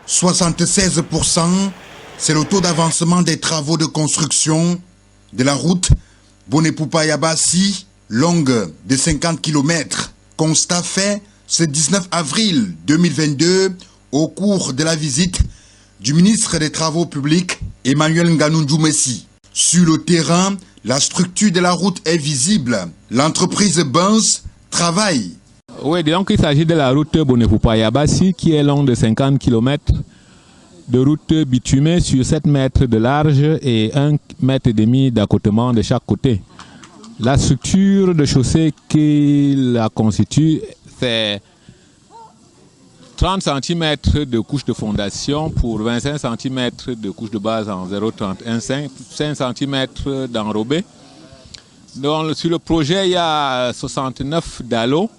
76%, c'est le taux d'avancement des travaux de construction de la route Boné-Poupa-Yabassi, longue de 50 km. Constat fait ce 19 avril 2022 au cours de la visite du ministre des Travaux publics Emmanuel Nganou Messi. Sur le terrain, la structure de la route est visible. L'entreprise Benz travaille. Oui, donc il s'agit de la route Boné-Poupa-Yabassi qui est longue de 50 km de route bitumée sur 7 mètres de large et 1,5 m d'accotement de chaque côté. La structure de chaussée qui la constitue, c'est 30 cm de couche de fondation pour 25 cm de couche de base en 0,31, 5 cm d'enrobé. Donc, sur le projet, il y a 69 dallos,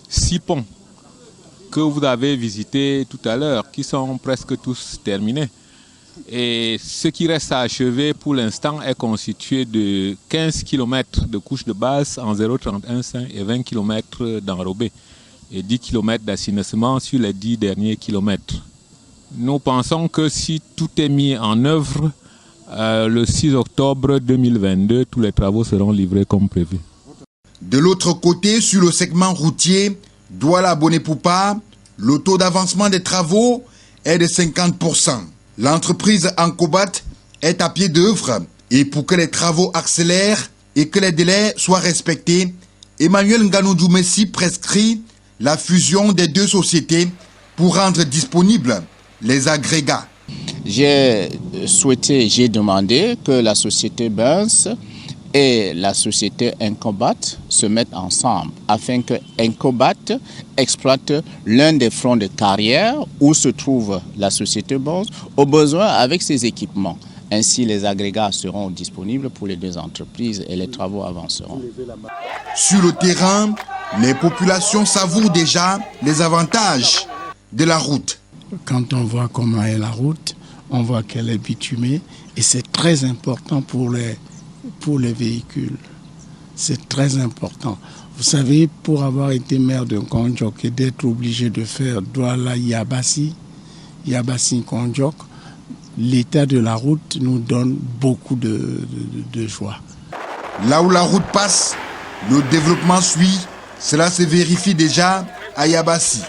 6 ponts que vous avez visités tout à l'heure, qui sont presque tous terminés. Et ce qui reste à achever pour l'instant est constitué de 15 km de couche de base en 0,31 et 20 km d'enrobé et 10 km d'assainissement sur les 10 derniers kilomètres. Nous pensons que si tout est mis en œuvre, le 6 octobre 2022, tous les travaux seront livrés comme prévu. De l'autre côté, sur le segment routier Douala-Boné-Poupa, le taux d'avancement des travaux est de 50%. L'entreprise Ancobat est à pied d'œuvre et pour que les travaux accélèrent et que les délais soient respectés, Emmanuel Nganou Messi prescrit la fusion des deux sociétés pour rendre disponibles les agrégats. J'ai demandé que la société Benz et la société Ancobat se mettent ensemble afin que Ancobat exploite l'un des fronts de carrière où se trouve la société Benz, au besoin avec ses équipements. Ainsi, les agrégats seront disponibles pour les deux entreprises et les travaux avanceront. Sur le terrain, les populations savourent déjà les avantages de la route. Quand on voit comment est la route, on voit qu'elle est bitumée et c'est très important pour les véhicules. C'est très important. Vous savez, pour avoir été maire de Kondjok et d'être obligé de faire Douala-Yabassi, Yabassi-Kondjok, l'état de la route nous donne beaucoup de joie. Là où la route passe, le développement suit. Cela se vérifie déjà à Yabassi.